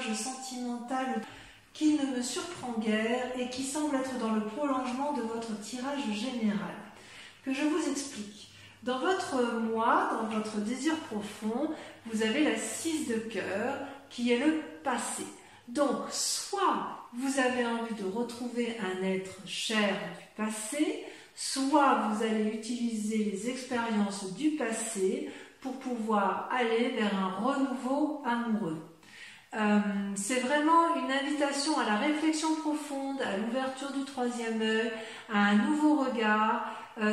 tirage sentimental qui ne me surprend guère et qui semble être dans le prolongement de votre tirage général. Que je vous explique. Dans votre moi, dans votre désir profond, vous avez la 6 de cœur qui est le passé. Donc, soit vous avez envie de retrouver un être cher du passé, soit vous allez utiliser les expériences du passé pour pouvoir aller vers un renouveau amoureux. C'est vraiment une invitation à la réflexion profonde, à l'ouverture du troisième œil, à un nouveau regard.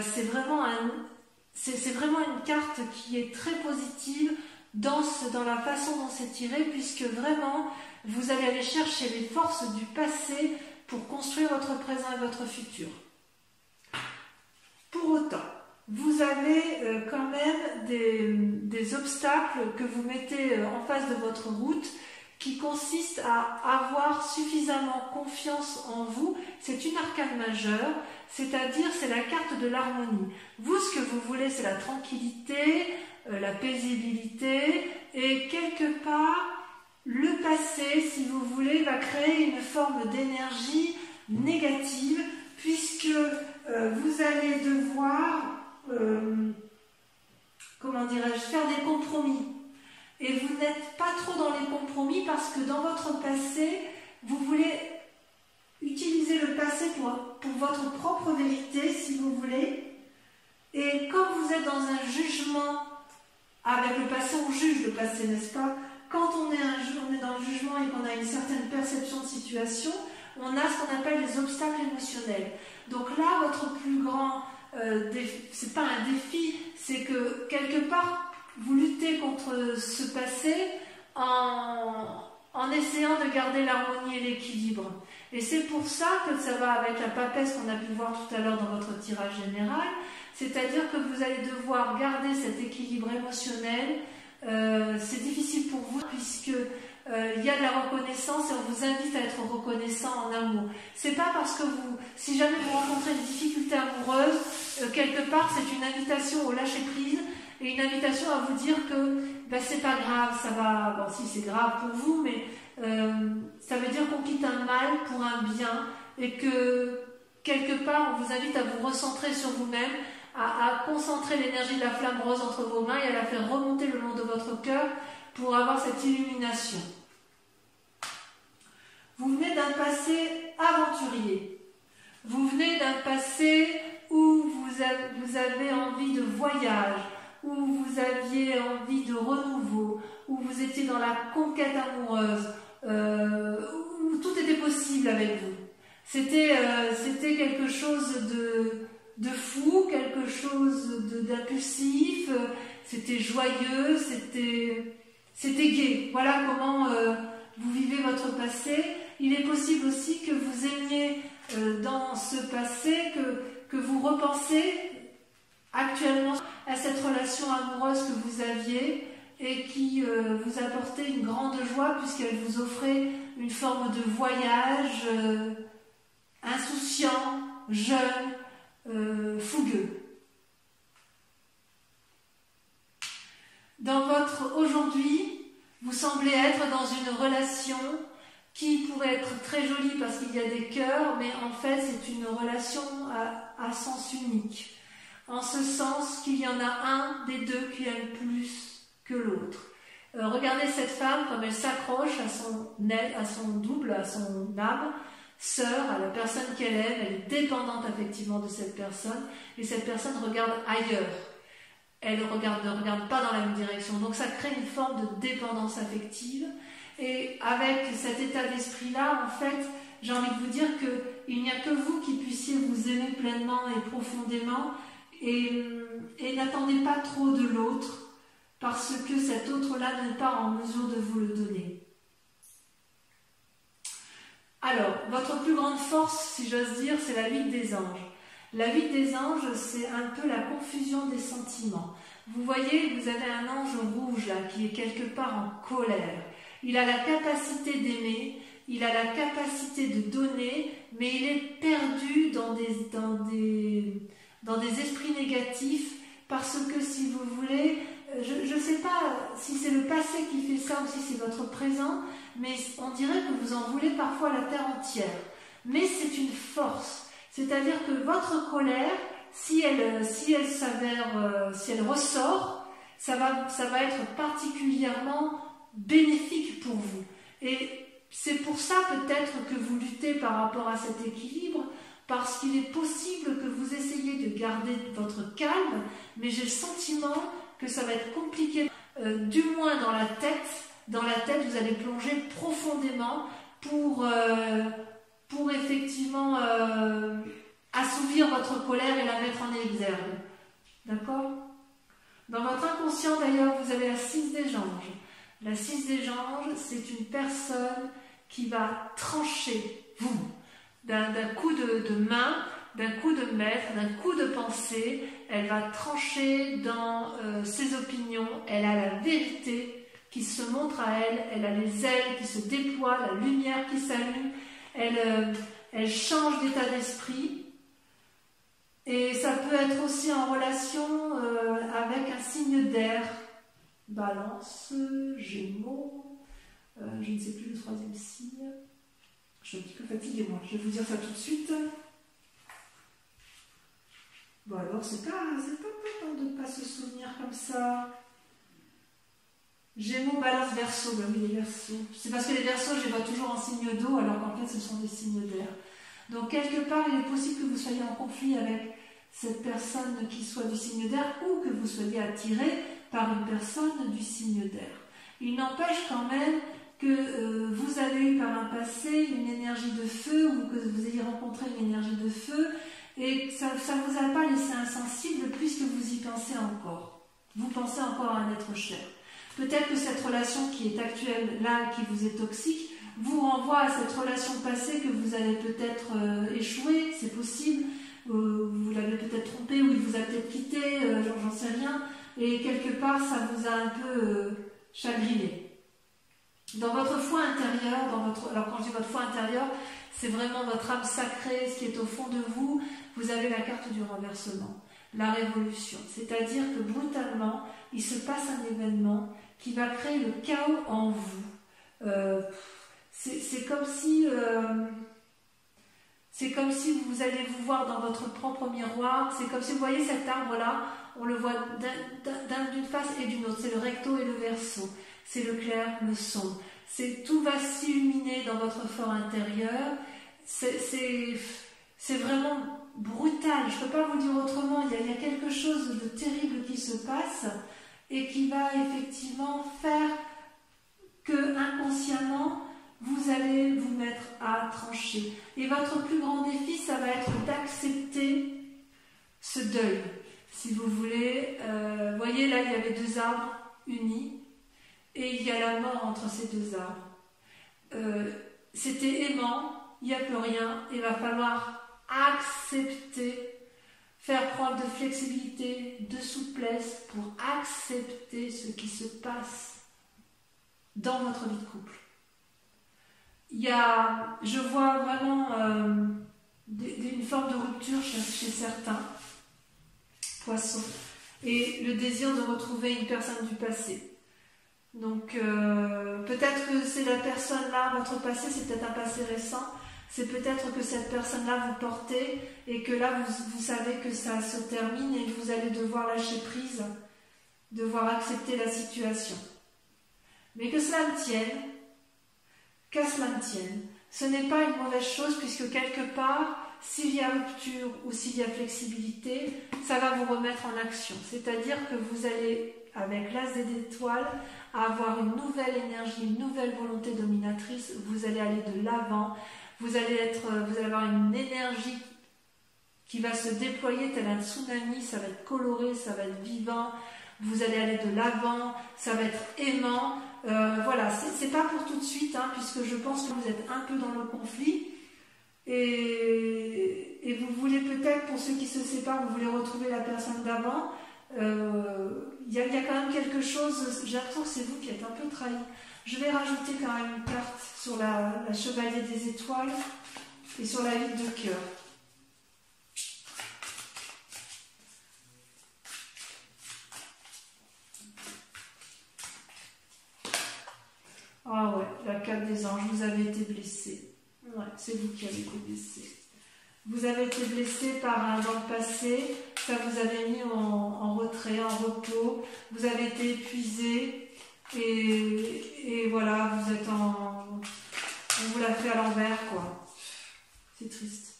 C'est vraiment une carte qui est très positive dans la façon dont c'est tiré, puisque vraiment vous allez aller chercher les forces du passé pour construire votre présent et votre futur. Pour autant, vous avez quand même des obstacles que vous mettez en face de votre route qui consistent à avoir suffisamment confiance en vous. C'est une arcane majeure, c'est-à-dire c'est la carte de l'harmonie. Vous, ce que vous voulez, c'est la tranquillité, la paisibilité, et quelque part, le passé, si vous voulez, va créer une forme d'énergie négative, puisque vous allez devoir, faire des compromis. Et vous n'êtes pas trop dans les compromis parce que dans votre passé, vous voulez utiliser le passé pour votre propre vérité, si vous voulez. Et comme vous êtes dans un jugement, avec le passé, on juge le passé, n'est-ce pas? Quand on est dans le jugement et qu'on a une certaine perception de situation, on a ce qu'on appelle les obstacles émotionnels. Donc là, votre plus grand défi, c'est pas un défi, c'est que quelque part, vous luttez contre ce passé en essayant de garder l'harmonie et l'équilibre. Et c'est pour ça que ça va avec la papesse qu'on a pu voir tout à l'heure dans votre tirage général, c'est-à-dire que vous allez devoir garder cet équilibre émotionnel. C'est difficile pour vous puisque il y a de la reconnaissance et on vous invite à être reconnaissant en amour. C'est pas parce que si jamais vous rencontrez une difficulté amoureuse, quelque part c'est une invitation au lâcher prise et une invitation à vous dire que c'est pas grave, ça va. Bon, si c'est grave pour vous, mais ça veut dire qu'on quitte un mal pour un bien et que quelque part on vous invite à vous recentrer sur vous-même, à concentrer l'énergie de la flamme rose entre vos mains et à la faire remonter le long de votre cœur pour avoir cette illumination. Vous venez d'un passé aventurier. Vous venez d'un passé où vous avez envie de voyage, où vous aviez envie de renouveau, où vous étiez dans la conquête amoureuse, où tout était possible avec vous. C'était quelque chose de fou, quelque chose d'impulsif, c'était joyeux, c'était gai. Voilà comment vous vivez votre passé. Il est possible aussi que vous aimiez dans ce passé, que vous repensez actuellement à cette relation amoureuse que vous aviez et qui vous apportait une grande joie puisqu'elle vous offrait une forme de voyage insouciant, jeune, fougueux. Dans votre aujourd'hui, vous semblez être dans une relation qui pourrait être très jolie parce qu'il y a des cœurs, mais en fait c'est une relation à sens unique. En ce sens qu'il y en a un des deux qui aime plus que l'autre. Regardez cette femme comme elle s'accroche à son double, à son âme, sœur, à la personne qu'elle aime, elle est dépendante affectivement de cette personne, et cette personne regarde ailleurs. Elle ne regarde pas dans la même direction. Donc ça crée une forme de dépendance affective. Et avec cet état d'esprit-là, en fait, j'ai envie de vous dire qu'il n'y a que vous qui puissiez vous aimer pleinement et profondément. Et n'attendez pas trop de l'autre, parce que cet autre-là n'est pas en mesure de vous le donner. Alors, votre plus grande force, si j'ose dire, c'est la vie des anges. La vie des anges, c'est un peu la confusion des sentiments. Vous voyez, vous avez un ange rouge là, qui est quelque part en colère. Il a la capacité d'aimer, il a la capacité de donner, mais il est perdu dans des esprits négatifs parce que, si vous voulez, Je ne sais pas si c'est le passé qui fait ça ou si c'est votre présent, mais on dirait que vous en voulez parfois à la terre entière. Mais c'est une force, c'est-à-dire que votre colère, si elle s'avère, si elle ressort, ça va être particulièrement bénéfique pour vous. Et c'est pour ça peut-être que vous luttez par rapport à cet équilibre, parce qu'il est possible que vous essayiez de garder votre calme, mais j'ai le sentiment que ça va être compliqué, du moins dans la tête. Dans la tête, vous allez plonger profondément pour effectivement assouvir votre colère et la mettre en exergue. D'accord? Dans votre inconscient, d'ailleurs, vous avez la 6 des anges. La 6 des anges, c'est une personne qui va trancher, vous, d'un coup de main, d'un coup de maître, d'un coup de pensée. Elle va trancher dans ses opinions. Elle a la vérité qui se montre à elle. Elle a les ailes qui se déploient, la lumière qui s'allume. Elle change d'état d'esprit. Et ça peut être aussi en relation avec un signe d'air. Balance, Gémeaux, je ne sais plus le 3e signe. Je suis un petit peu fatiguée, moi. Je vais vous dire ça tout de suite. Bon, alors, c'est pas de ne pas se souvenir comme ça. Gémeaux, Balance, Verseau. Ben oui, les Verseaux. C'est parce que les Verseaux, je les vois toujours en signe d'eau, alors qu'en fait, ce sont des signes d'air. Donc, quelque part, il est possible que vous soyez en conflit avec cette personne qui soit du signe d'air ou que vous soyez attiré par une personne du signe d'air. Il n'empêche quand même que vous avez eu par un passé une énergie de feu ou que vous ayez rencontré une énergie de feu et que ça ne vous a pas laissé insensible puisque vous y pensez encore. Vous pensez encore à un être cher. Peut-être que cette relation qui est actuelle là, qui vous est toxique, vous renvoie à cette relation passée que vous avez peut-être échoué, c'est possible, vous l'avez peut-être trompé ou il vous a peut-être quitté, j'en sais rien. Et quelque part, ça vous a un peu chagriné. Dans votre foi intérieure, alors quand je dis votre foi intérieure, c'est vraiment votre âme sacrée, ce qui est au fond de vous. Vous avez la carte du renversement, la révolution. C'est-à-dire que brutalement, il se passe un événement qui va créer le chaos en vous. C'est comme si vous allez vous voir dans votre propre miroir. C'est comme si vous voyez cet arbre-là, on le voit d'une face et d'une autre. C'est le recto et le verso. C'est le clair, le sombre. Tout va s'illuminer dans votre fort intérieur. C'est vraiment brutal. Je ne peux pas vous dire autrement. Il y a quelque chose de terrible qui se passe et qui va effectivement faire que inconsciemment, vous allez vous mettre à trancher. Et votre plus grand défi, ça va être d'accepter ce deuil. Si vous voulez, voyez là, il y avait 2 arbres unis et il y a la mort entre ces 2 arbres. C'était aimant, il n'y a plus rien, il va falloir accepter, faire preuve de flexibilité, de souplesse pour accepter ce qui se passe dans votre vie de couple. Je vois vraiment une forme de rupture chez certains poissons et le désir de retrouver une personne du passé. Donc peut-être que c'est la personne là, votre passé, c'est peut-être un passé récent, c'est peut-être que cette personne-là vous portez et que là vous savez que ça se termine et que vous allez devoir lâcher prise, devoir accepter la situation. Mais que cela me tienne, qu'à cela me tienne, ce n'est pas une mauvaise chose puisque quelque part, s'il y a rupture ou s'il y a flexibilité, ça va vous remettre en action. C'est-à-dire que vous allez, avec l'as d'étoiles, avoir une nouvelle énergie, une nouvelle volonté dominatrice, vous allez aller de l'avant, vous allez avoir une énergie qui va se déployer tel un tsunami, ça va être coloré, ça va être vivant, vous allez aller de l'avant, ça va être aimant. Voilà, c'est pas pour tout de suite, hein, puisque je pense que vous êtes un peu dans le conflit et vous voulez peut-être, pour ceux qui se séparent, vous voulez retrouver la personne d'avant. Il y a quand même quelque chose, j'ai l'impression que c'est vous qui êtes un peu trahi. Je vais rajouter quand même une carte sur la chevalier des étoiles et sur la 8 de cœur. 4 des anges, vous avez été blessé. Ouais, c'est vous qui avez été blessé. Vous avez été blessé par un dans le passé, ça vous avez mis en retrait, en repos, vous avez été épuisé et voilà, vous êtes on vous l'a fait à l'envers, quoi. C'est triste.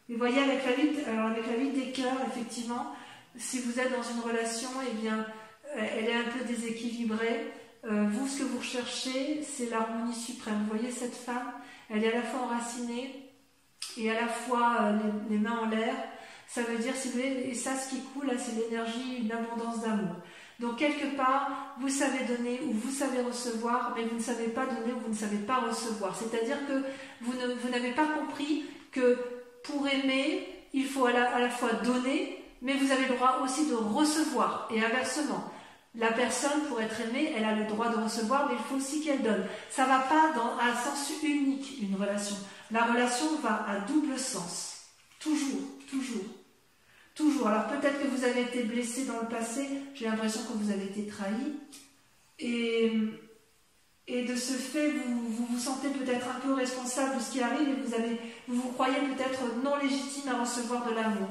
Et vous voyez, avec la vie des cœurs, effectivement, si vous êtes dans une relation, eh bien, elle est un peu déséquilibrée. Vous, ce que vous recherchez, c'est l'harmonie suprême. Vous voyez cette femme, elle est à la fois enracinée et à la fois les mains en l'air. Ça veut dire, si vous voulez, et ça, ce qui coule, là, c'est l'énergie, une abondance d'amour. Donc, quelque part, vous savez donner ou vous savez recevoir, mais vous ne savez pas donner ou vous ne savez pas recevoir. C'est-à-dire que vous n'avez pas compris que pour aimer, il faut à la fois donner, mais vous avez le droit aussi de recevoir. Et inversement, la personne, pour être aimée, elle a le droit de recevoir, mais il faut aussi qu'elle donne. Ça ne va pas à sens unique, une relation. La relation va à double sens. Toujours, toujours. Toujours. Alors peut-être que vous avez été blessé dans le passé, j'ai l'impression que vous avez été trahi. Et de ce fait, vous vous sentez peut-être un peu responsable de ce qui arrive et vous vous croyez peut-être non légitime à recevoir de l'amour.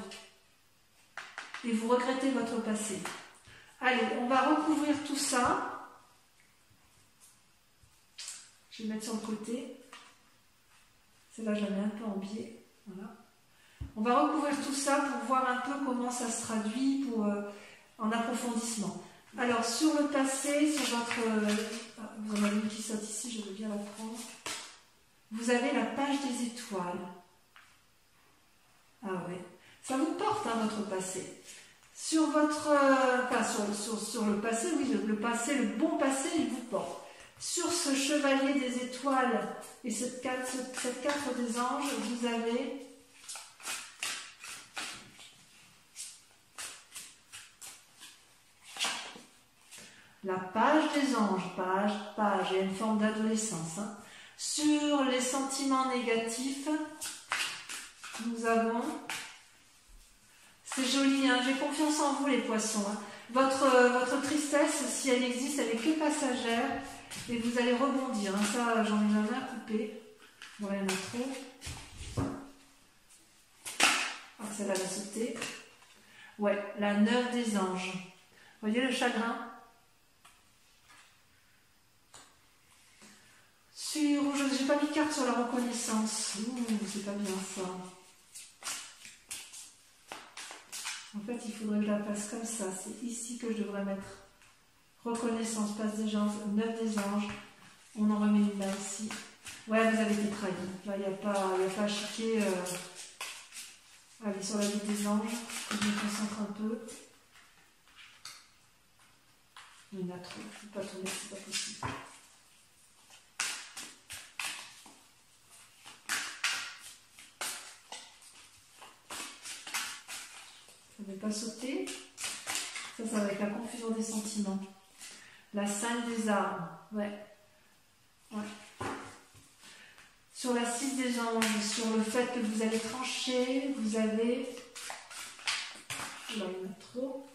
Et vous regrettez votre passé. Allez, on va recouvrir tout ça. Je vais le mettre sur le côté. Celle-là, je la mets un peu en biais. Voilà. On va recouvrir tout ça pour voir un peu comment ça se traduit en approfondissement. Alors, sur le passé, sur votre... vous en avez une qui saute ici, je veux bien la prendre. Vous avez la page des étoiles. Ah ouais. Ça vous porte, hein, votre passé. Sur votre... sur le passé, oui, le passé, le bon passé, il vous porte. Sur ce chevalier des étoiles et cette carte des anges, vous avez... la page des anges, page, il y a une forme d'adolescence. Hein. Sur les sentiments négatifs, nous avons, c'est joli, hein, j'ai confiance en vous les poissons. Hein. Votre tristesse, si elle existe, elle n'est que passagère et vous allez rebondir. Hein. Ça, j'en ai jamais à couper. Bon, il y en a trop. Ah, celle-là va sauter. Ouais, la 9 des anges. Vous voyez le chagrin? Je n'ai pas mis de carte sur la reconnaissance. C'est pas bien ça. En fait, il faudrait que je la fasse comme ça. C'est ici que je devrais mettre reconnaissance, passe des anges, 9 des anges. On en remet une là ici. Ouais, vous avez été trahi. Là, il n'y a pas à chiquer. Allez, sur la vie des anges. Je me concentre un peu. Il y en a trop. Je ne peux pas tourner, c'est pas possible. Ça ne va pas sauter. Ça va être la confusion des sentiments. La 5 des armes. Ouais. Sur la 6 des anges, sur le fait que vous allez trancher, vous avez... Là, il y en a trop.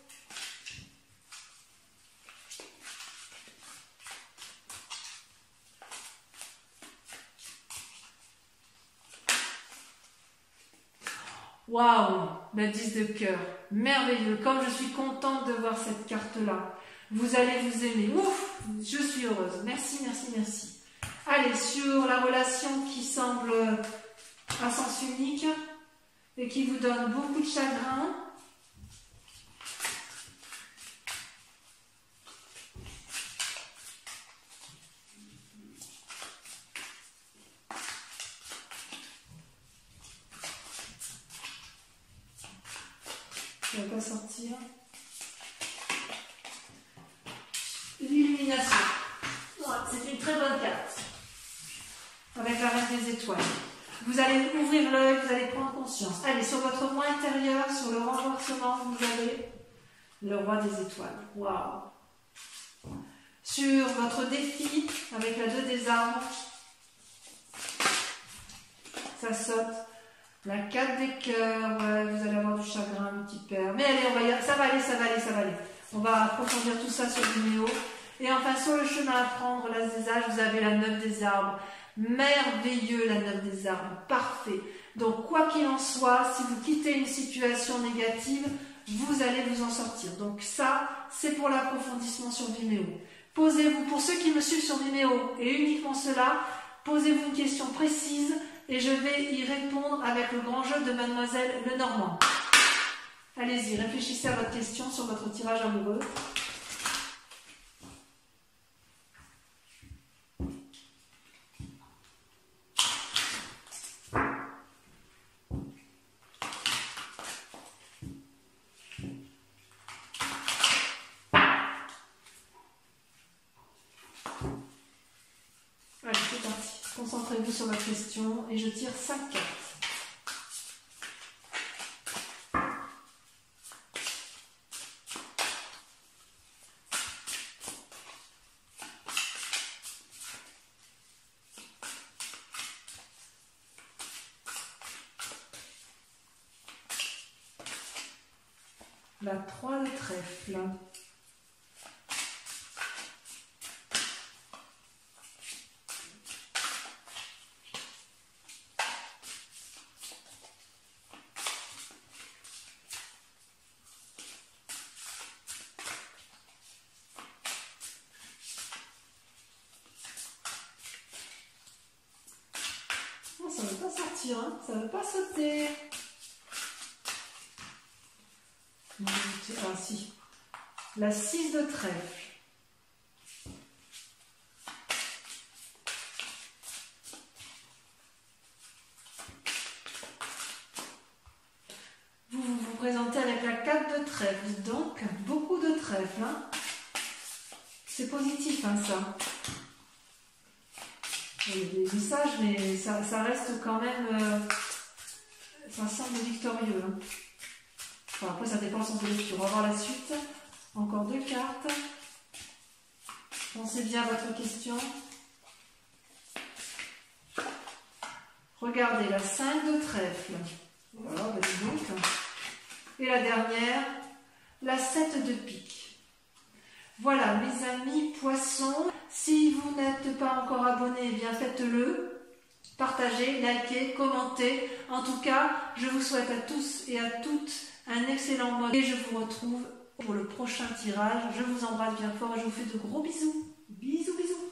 Waouh, la 10 de cœur, merveilleux, comme je suis contente de voir cette carte-là. Vous allez vous aimer, ouf, je suis heureuse, merci, merci, merci. Allez, sur la relation qui semble à sens unique et qui vous donne beaucoup de chagrin. Ça ne va pas sortir. L'illumination. C'est une très bonne carte. Avec la reine des étoiles. Vous allez ouvrir l'œil, vous allez prendre conscience. Allez, sur votre moi intérieur, sur le renversement, vous avez le roi des étoiles. Waouh. Sur votre défi, avec la 2 des armes, ça saute. La 4 des cœurs, ouais, vous allez avoir du chagrin, mon petit père. Mais allez, ça va aller. On va approfondir tout ça sur le numéro. Et enfin, sur le chemin à prendre, l'as des âges, vous avez la 9 des arbres. Merveilleux, la 9 des arbres, parfait. Donc, quoi qu'il en soit, si vous quittez une situation négative, vous allez vous en sortir. Donc ça, c'est pour l'approfondissement sur Vimeo. Posez-vous, pour ceux qui me suivent sur Vimeo, et uniquement cela, posez-vous une question précise et je vais y répondre avec le grand jeu de Mademoiselle Lenormand. Allez-y, réfléchissez à votre question sur votre tirage amoureux. Allez, c'est parti. Concentrez-vous sur votre question et je tire 5 cartes. La 3 de trèfle. Oh, ça ne veut pas sortir, hein, ça ne veut pas sauter. Ah si, la 6 de trèfle. Vous présentez avec la 4 de trèfle, donc beaucoup de trèfle. Hein. C'est positif, hein, ça. Il y a des messages, mais ça reste quand même... ça semble victorieux. Hein. Enfin, après, ça dépend de son lecture. On va voir la suite. Encore 2 cartes. Pensez bien à votre question. Regardez, la 5 de trèfle. Voilà, bah dis donc. Et la dernière, la 7 de pique. Voilà, mes amis poissons. Si vous n'êtes pas encore abonné, eh bien faites-le. Partagez, likez, commentez. En tout cas, je vous souhaite à tous et à toutes un excellent mois et je vous retrouve pour le prochain tirage. Je vous embrasse bien fort et je vous fais de gros bisous. Bisous, bisous.